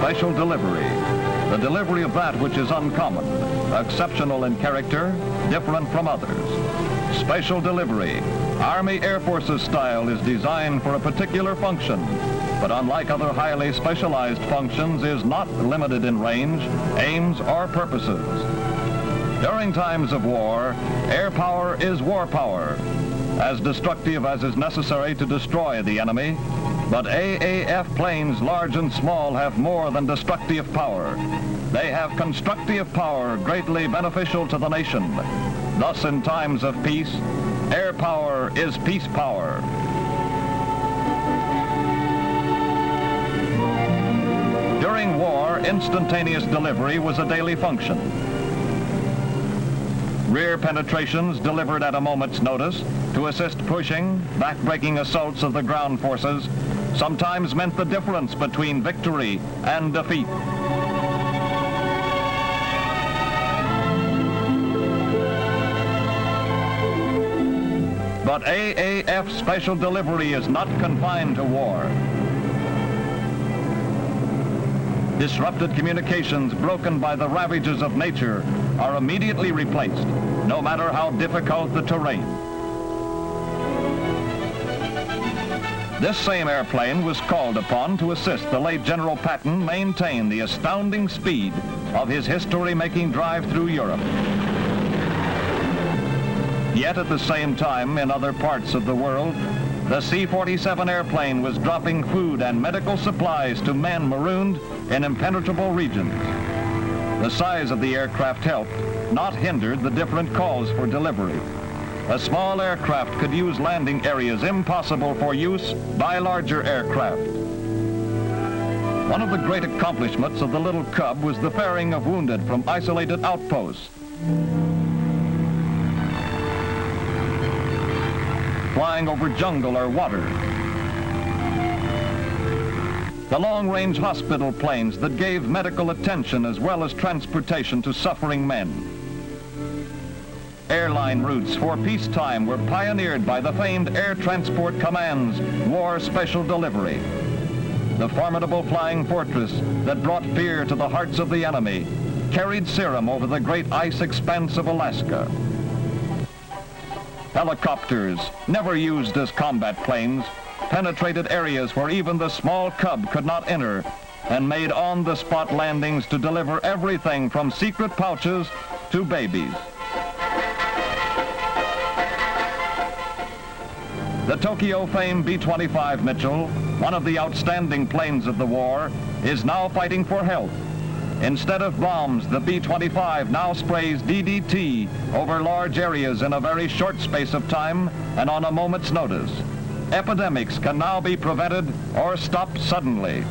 Special delivery. The delivery of that which is uncommon, exceptional in character, different from others. Special delivery. Army Air Forces style is designed for a particular function, but unlike other highly specialized functions, is not limited in range, aims, or purposes. During times of war, air power is war power, as destructive as is necessary to destroy the enemy. But AAF planes, large and small, have more than destructive power. They have constructive power greatly beneficial to the nation. Thus, in times of peace, air power is peace power. During war, instantaneous delivery was a daily function. Rear penetrations delivered at a moment's notice to assist pushing, back-breaking assaults of the ground forces sometimes meant the difference between victory and defeat. But AAF special delivery is not confined to war. Disrupted communications broken by the ravages of nature are immediately replaced, no matter how difficult the terrain. This same airplane was called upon to assist the late General Patton maintain the astounding speed of his history-making drive through Europe. Yet at the same time, in other parts of the world, the C-47 airplane was dropping food and medical supplies to men marooned in impenetrable regions. The size of the aircraft helped, not hindered, the different calls for delivery. A small aircraft could use landing areas impossible for use by larger aircraft. One of the great accomplishments of the little Cub was the ferrying of wounded from isolated outposts. Flying over jungle or water. The long-range hospital planes that gave medical attention as well as transportation to suffering men. Airline routes for peacetime were pioneered by the famed Air Transport Command's War Special Delivery. The formidable flying fortress that brought fear to the hearts of the enemy carried serum over the great ice expanse of Alaska. Helicopters, never used as combat planes, penetrated areas where even the small Cub could not enter and made on-the-spot landings to deliver everything from secret pouches to babies. The Tokyo-famed B-25 Mitchell, one of the outstanding planes of the war, is now fighting for health. Instead of bombs, the B-25 now sprays DDT over large areas in a very short space of time and on a moment's notice. Epidemics can now be prevented or stopped suddenly.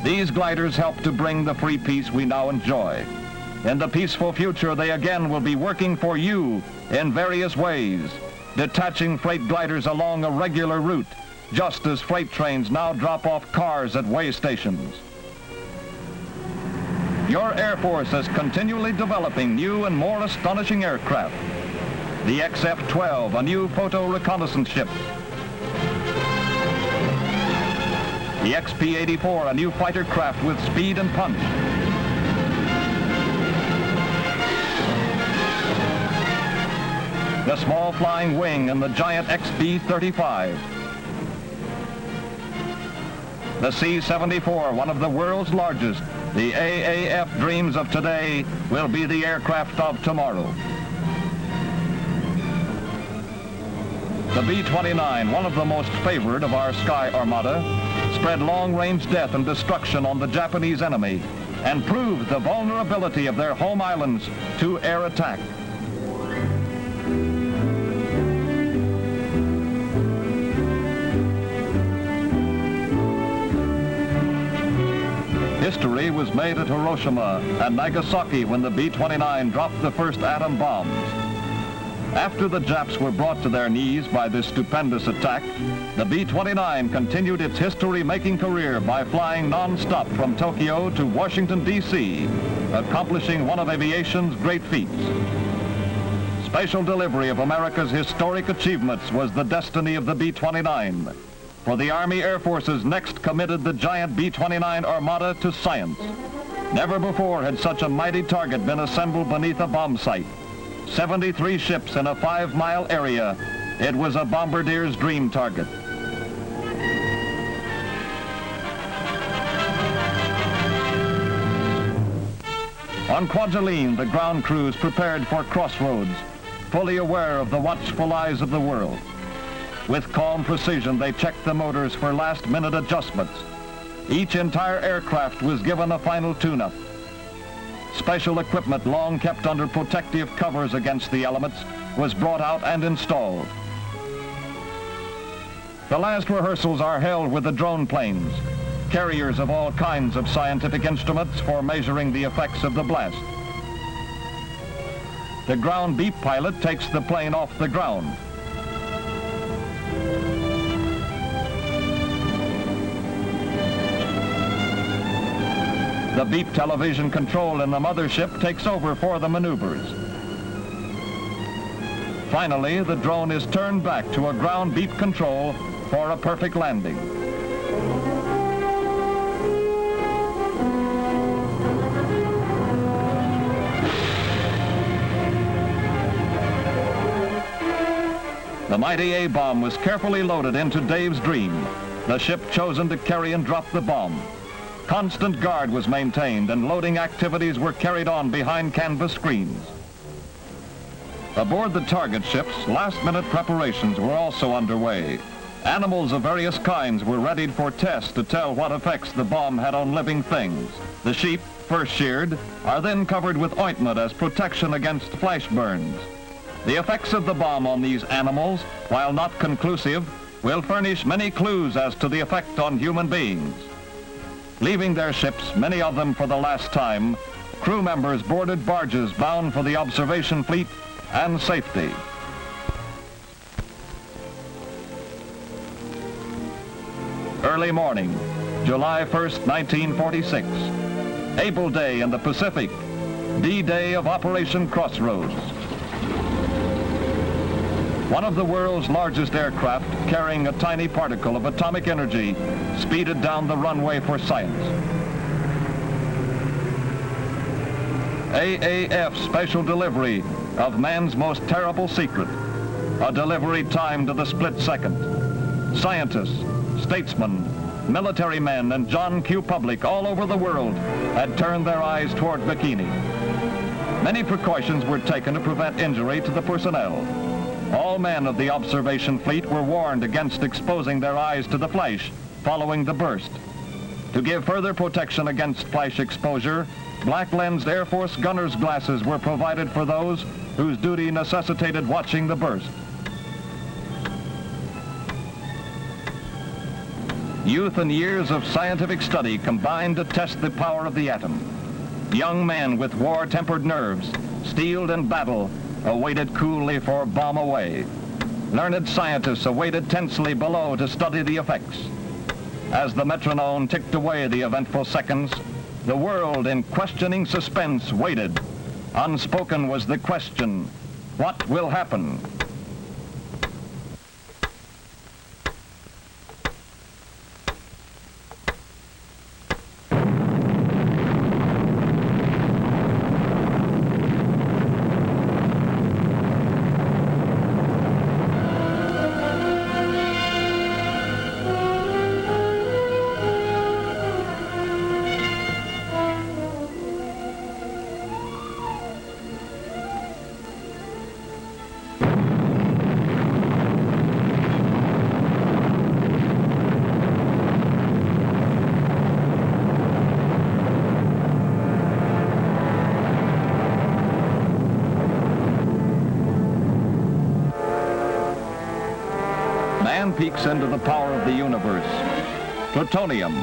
These gliders help to bring the free peace we now enjoy. In the peaceful future, they again will be working for you in various ways, detaching freight gliders along a regular route, just as freight trains now drop off cars at way stations. Your Air Force is continually developing new and more astonishing aircraft. The XF-12, a new photo reconnaissance ship. The XP-84, a new fighter craft with speed and punch. The small flying wing and the giant XB-35. The C-74, one of the world's largest. The AAF dreams of today will be the aircraft of tomorrow. The B-29, one of the most favored of our Sky Armada, spread long-range death and destruction on the Japanese enemy and proved the vulnerability of their home islands to air attack. History was made at Hiroshima and Nagasaki when the B-29 dropped the first atom bombs. After the Japs were brought to their knees by this stupendous attack, the B-29 continued its history-making career by flying non-stop from Tokyo to Washington, D.C., accomplishing one of aviation's great feats. Special delivery of America's historic achievements was the destiny of the B-29. for the Army Air Forces next committed the giant B-29 Armada to science. Never before had such a mighty target been assembled beneath a bomb site. 73 ships in a 5-mile area. It was a bombardier's dream target. On Kwajalein, the ground crews prepared for crossroads, fully aware of the watchful eyes of the world. With calm precision, they checked the motors for last-minute adjustments. Each entire aircraft was given a final tune-up. Special equipment long kept under protective covers against the elements was brought out and installed. The last rehearsals are held with the drone planes, carriers of all kinds of scientific instruments for measuring the effects of the blast. The ground beep pilot takes the plane off the ground. The beep television control in the mothership takes over for the maneuvers. Finally, the drone is turned back to a ground beep control for a perfect landing. The mighty A-bomb was carefully loaded into Dave's Dream, the ship chosen to carry and drop the bomb. Constant guard was maintained and loading activities were carried on behind canvas screens. Aboard the target ships, last-minute preparations were also underway. Animals of various kinds were readied for tests to tell what effects the bomb had on living things. The sheep, first sheared, are then covered with ointment as protection against flesh burns. The effects of the bomb on these animals, while not conclusive, will furnish many clues as to the effect on human beings. Leaving their ships, many of them for the last time, crew members boarded barges bound for the observation fleet and safety. Early morning, July 1st, 1946. Able Day in the Pacific, D-Day of Operation Crossroads. One of the world's largest aircraft, carrying a tiny particle of atomic energy, speeded down the runway for science. AAF special delivery of man's most terrible secret, a delivery timed to the split second. Scientists, statesmen, military men, and John Q. public all over the world had turned their eyes toward Bikini. Many precautions were taken to prevent injury to the personnel. All men of the observation fleet were warned against exposing their eyes to the flash following the burst. To give further protection against flash exposure, black-lensed Air Force gunner's glasses were provided for those whose duty necessitated watching the burst. Youth and years of scientific study combined to test the power of the atom. Young men with war-tempered nerves, steeled in battle, awaited coolly for bomb away. Learned scientists awaited tensely below to study the effects. As the metronome ticked away the eventful seconds, the world in questioning suspense waited. Unspoken was the question, what will happen? Man peeks into the power of the universe. Plutonium,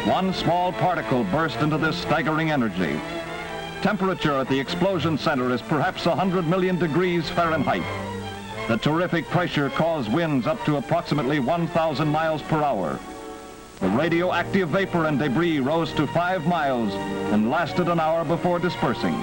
one small particle burst into this staggering energy. Temperature at the explosion center is perhaps 100 million degrees Fahrenheit. The terrific pressure caused winds up to approximately 1,000 miles per hour. The radioactive vapor and debris rose to 5 miles and lasted an hour before dispersing.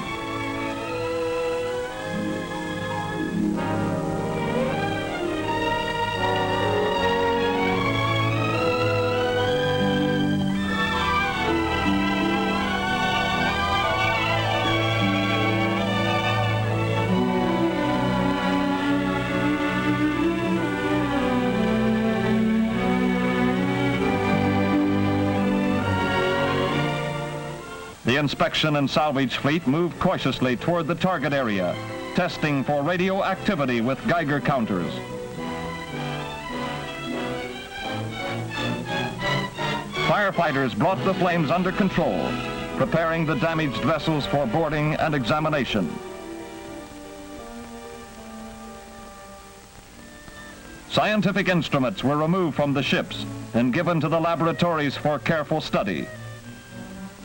The inspection and salvage fleet moved cautiously toward the target area, testing for radioactivity with Geiger counters. Firefighters brought the flames under control, preparing the damaged vessels for boarding and examination. Scientific instruments were removed from the ships and given to the laboratories for careful study.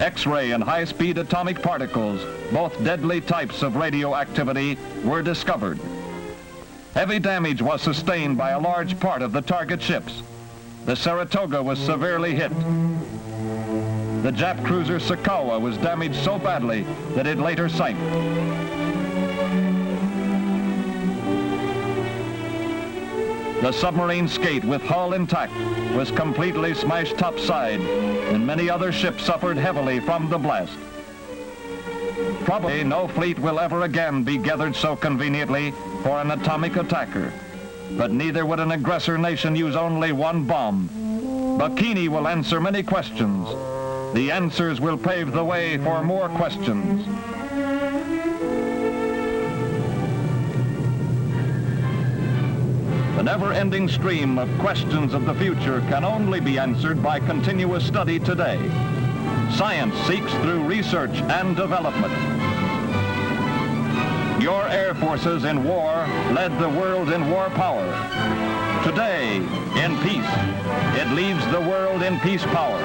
X-ray and high-speed atomic particles, both deadly types of radioactivity, were discovered. Heavy damage was sustained by a large part of the target ships. The Saratoga was severely hit. The Jap cruiser Sakawa was damaged so badly that it later sank. The submarine Skate, with hull intact, was completely smashed topside, and many other ships suffered heavily from the blast. Probably no fleet will ever again be gathered so conveniently for an atomic attacker. But neither would an aggressor nation use only one bomb. Bikini will answer many questions. The answers will pave the way for more questions. The never-ending stream of questions of the future can only be answered by continuous study today. Science seeks through research and development. Your air forces in war led the world in war power. Today, in peace, it leaves the world in peace power.